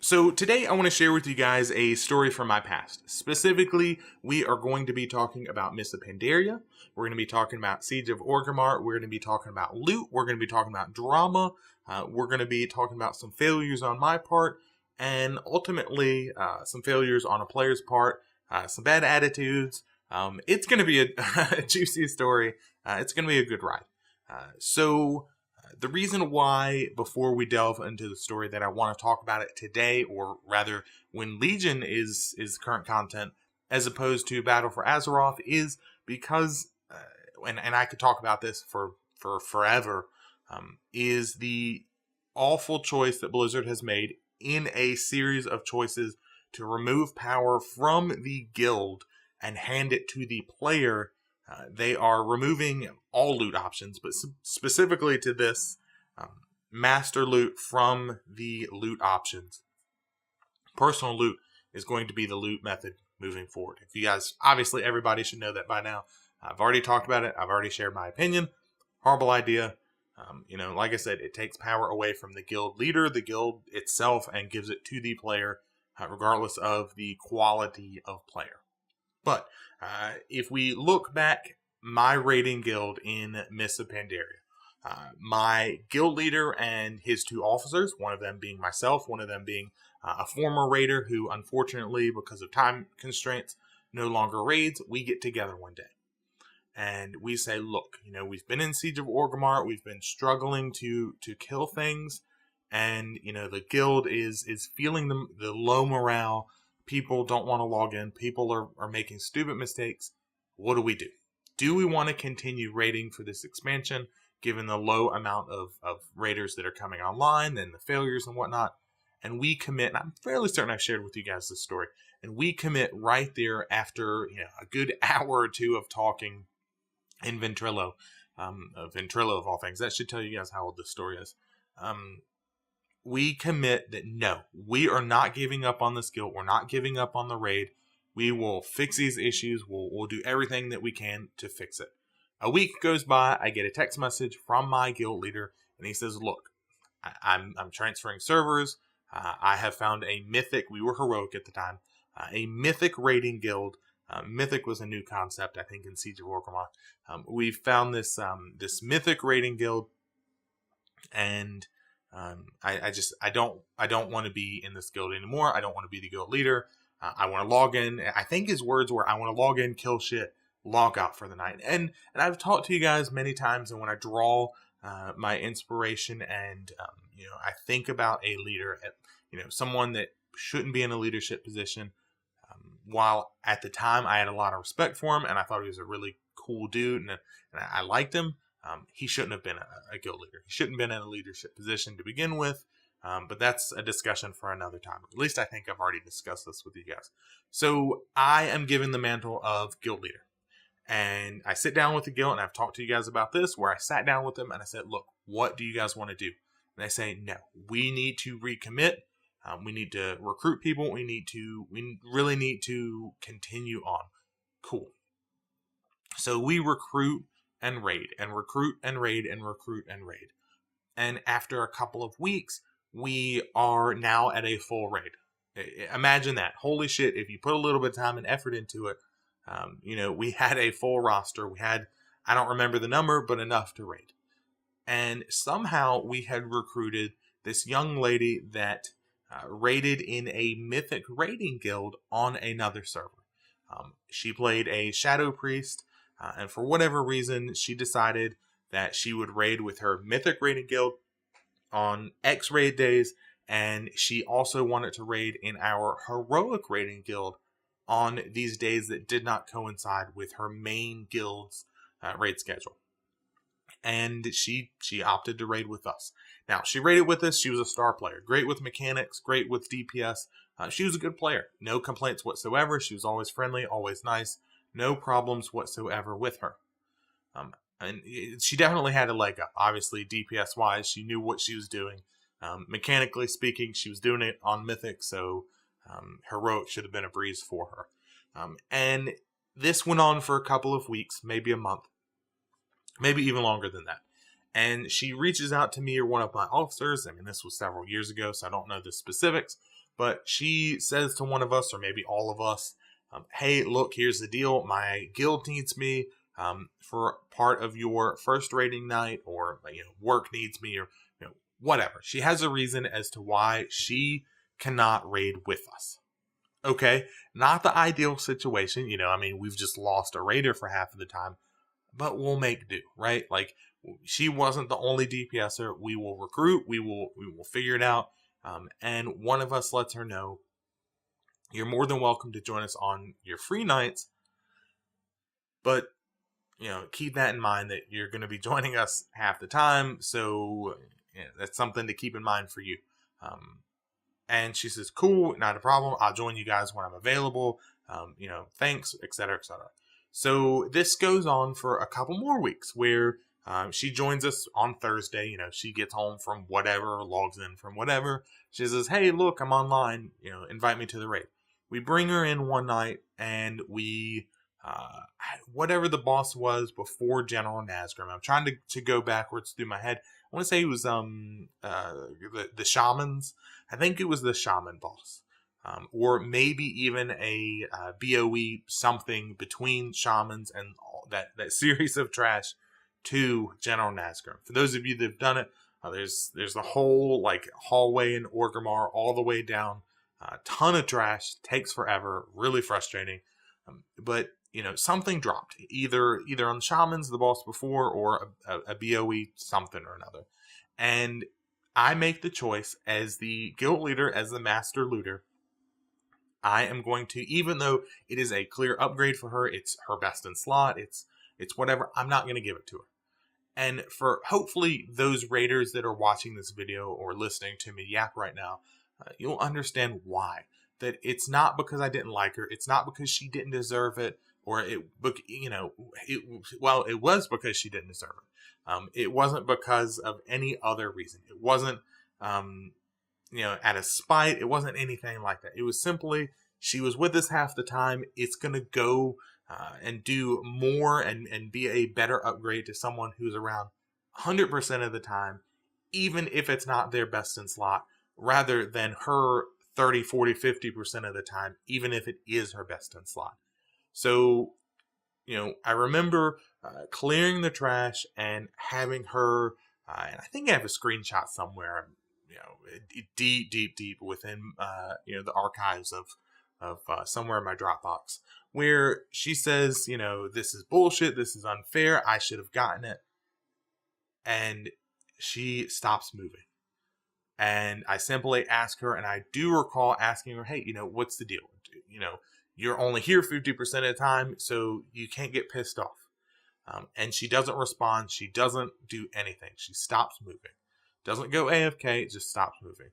So today I want to share with you guys a story from my past. Specifically, we are going to be talking about Mist of Pandaria. We're going to be talking about Siege of Orgrimmar. We're going to be talking about loot. We're going to be talking about drama. We're going to be talking about some failures on my part, and ultimately some failures on a player's part, some bad attitudes. It's going to be a juicy story. It's going to be a good ride. The reason why, before we delve into the story, that I want to talk about it today, or rather when Legion is current content, as opposed to Battle for Azeroth, is because, and I could talk about this for forever, is the awful choice that Blizzard has made in a series of choices to remove power from the guild and hand it to the player. They are removing all loot options, but specifically to this master loot from the loot options. Personal loot is going to be the loot method moving forward. If you guys, obviously everybody should know that by now. I've already talked about it. I've already shared my opinion. Horrible idea. Like I said, it takes power away from the guild leader, the guild itself, and gives it to the player, regardless of the quality of player. But if we look back, my raiding guild in Mist of Pandaria, my guild leader and his two officers, one of them being myself, one of them being a former raider who, unfortunately, because of time constraints, no longer raids, we get together one day. And we say, look, we've been in Siege of Orgrimmar, we've been struggling to kill things, and, the guild is feeling the low morale. People don't want to log in. People are making stupid mistakes. What do we do? Do we want to continue raiding for this expansion, given the low amount of raiders that are coming online and the failures and whatnot? And we commit, and I'm fairly certain I've shared with you guys this story, and we commit right there after a good hour or two of talking in Ventrilo, of all things. That should tell you guys how old this story is. We commit that no, we are not giving up on this guild. We're not giving up on the raid. We will fix these issues. We'll do everything that we can to fix it. A week goes by. I get a text message from my guild leader, and he says, look, I'm transferring servers. I have found a mythic. We were heroic at the time. A mythic raiding guild. Mythic was a new concept, I think, in Siege of Orgrimmar. We found this mythic raiding guild, and I don't want to be in this guild anymore. I don't want to be the guild leader. I want to log in. I think his words were, I want to log in, kill shit, log out for the night. And I've talked to you guys many times, and when I draw my inspiration and I think about a leader, someone that shouldn't be in a leadership position. While at the time I had a lot of respect for him, and I thought he was a really cool dude, and I liked him. He shouldn't have been a guild leader. He shouldn't have been in a leadership position to begin with. But that's a discussion for another time. At least I think I've already discussed this with you guys. So I am given the mantle of guild leader. And I sit down with the guild, and I've talked to you guys about this, where I sat down with them and I said, look, what do you guys want to do? And they say, no, we need to recommit. We need to recruit people. We really need to continue on. Cool. So we recruit and raid, and recruit and raid, and recruit and raid. And after a couple of weeks, we are now at a full raid. Imagine that. Holy shit, if you put a little bit of time and effort into it, we had a full roster. We had, I don't remember the number, but enough to raid. And somehow we had recruited this young lady that raided in a mythic raiding guild on another server. She played a shadow priest, and for whatever reason, she decided that she would raid with her mythic raiding guild on X raid days, and she also wanted to raid in our heroic raiding guild on these days that did not coincide with her main guild's raid schedule. And she opted to raid with us. Now, she raided with us. She was a star player. Great with mechanics, great with DPS. She was a good player. No complaints whatsoever. She was always friendly, always nice. No problems whatsoever with her. And she definitely had a leg up. Obviously, DPS-wise, she knew what she was doing. Mechanically speaking, she was doing it on Mythic, so Heroic should have been a breeze for her. And this went on for a couple of weeks, maybe a month. Maybe even longer than that. And she reaches out to me or one of my officers. I mean, this was several years ago, so I don't know the specifics. But she says to one of us, or maybe all of us, hey, look, here's the deal. My guild needs me for part of your first raiding night, or work needs me, or whatever. She has a reason as to why she cannot raid with us. Okay, not the ideal situation. I mean, we've just lost a raider for half of the time, but we'll make do, right? Like, she wasn't the only DPSer. We will recruit. We will figure it out. And one of us lets her know, you're more than welcome to join us on your free nights, but keep that in mind that you're going to be joining us half the time. So that's something to keep in mind for you. And she says, cool, not a problem. I'll join you guys when I'm available. Thanks, etc., etc. So this goes on for a couple more weeks where she joins us on Thursday. She gets home from whatever, logs in from whatever. She says, hey, look, I'm online. Invite me to the raid. We bring her in one night, and we, whatever the boss was before General Nazgrim. I'm trying to go backwards through my head. I want to say it was the shamans. I think it was the shaman boss. Or maybe even a BOE something between shamans and all that series of trash to General Nazgrim. For those of you that have done it, there's the whole hallway in Orgrimmar all the way down. Ton of trash, takes forever, really frustrating. But something dropped either on shamans, the boss before, or a BOE something or another. And I make the choice as the guild leader, as the master looter. I am going to, even though it is a clear upgrade for her, it's her best in slot, it's whatever, I'm not going to give it to her. And for hopefully those raiders that are watching this video or listening to me yap right now, you'll understand why. That it's not because I didn't like her, it's not because she didn't deserve it, or it was because she didn't deserve it. It wasn't because of any other reason. It wasn't out of spite. It wasn't anything like that. It was simply, she was with us half the time. It's going to go and do more and be a better upgrade to someone who's around 100% of the time, even if it's not their best in slot, rather than her 30, 40, 50% of the time, even if it is her best in slot. So, I remember clearing the trash and having her, and I think I have a screenshot somewhere, deep within, the archives of somewhere in my Dropbox, where she says, this is bullshit, this is unfair, I should have gotten it. And she stops moving. And I simply ask her, and I do recall asking her, hey, what's the deal? You're only here 50% of the time, so you can't get pissed off. And she doesn't respond. She doesn't do anything. She stops moving. Doesn't go AFK, just stops moving.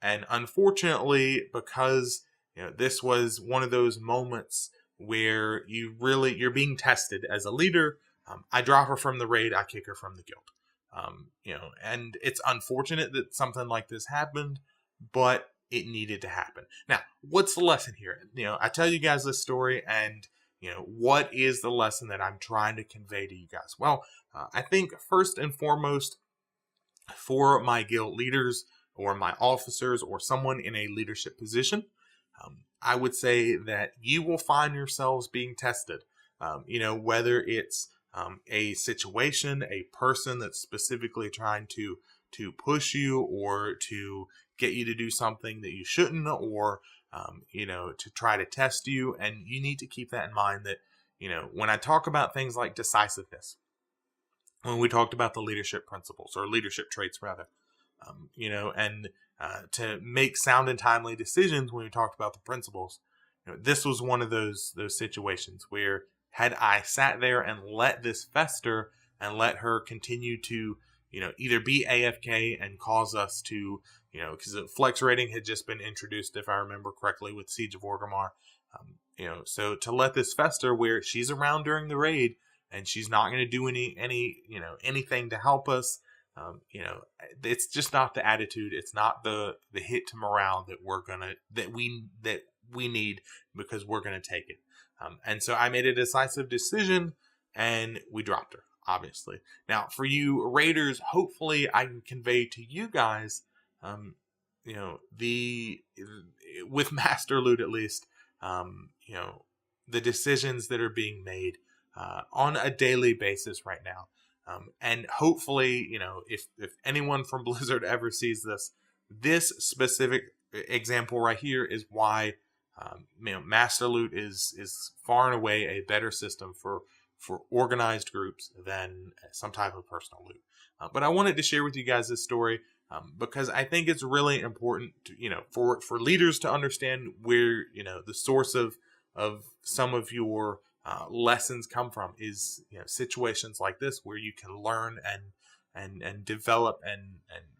And unfortunately, because this was one of those moments where you're being tested as a leader, I drop her from the raid, I kick her from the guild. And it's unfortunate that something like this happened, but it needed to happen. Now, what's the lesson here? I tell you guys this story, and what is the lesson that I'm trying to convey to you guys? Well, I think first and foremost, for my guild leaders or my officers or someone in a leadership position, I would say that you will find yourselves being tested. Whether it's a situation, a person that's specifically trying to push you or to get you to do something that you shouldn't, or to try to test you. And you need to keep that in mind, that when I talk about things like decisiveness, when we talked about the leadership principles, or leadership traits rather, and to make sound and timely decisions, when we talked about the principles, this was one of those situations where, had I sat there and let this fester and let her continue to, either be AFK and cause us to, because the flex rating had just been introduced, if I remember correctly, with Siege of Orgrimmar. So to let this fester where she's around during the raid and she's not going to do anything to help us, it's just not the attitude. It's not the hit to morale that we need, because we're going to take it. And so I made a decisive decision, and we dropped her. obviously. Now, for you raiders, hopefully I can convey to you guys, the with Master Loot at least, the decisions that are being made on a daily basis right now. And hopefully, if anyone from Blizzard ever sees this specific example right here is why, Master Loot is far and away a better system for organized groups than some type of personal loot. But I wanted to share with you guys this story because I think it's really important to, for leaders to understand where, the source of some of your lessons come from is, situations like this where you can learn and develop and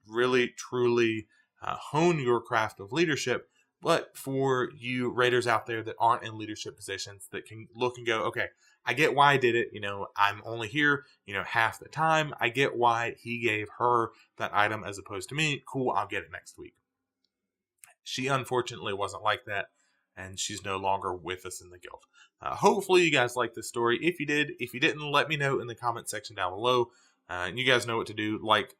really truly hone your craft of leadership. But for you raiders out there that aren't in leadership positions, that can look and go, okay, I get why I did it. I'm only here, half the time. I get why he gave her that item as opposed to me. Cool, I'll get it next week. She unfortunately wasn't like that, and she's no longer with us in the guild. Hopefully you guys like this story. If you did, if you didn't, let me know in the comment section down below. You guys know what to do, like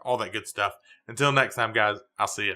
all that good stuff. Until next time, guys, I'll see you.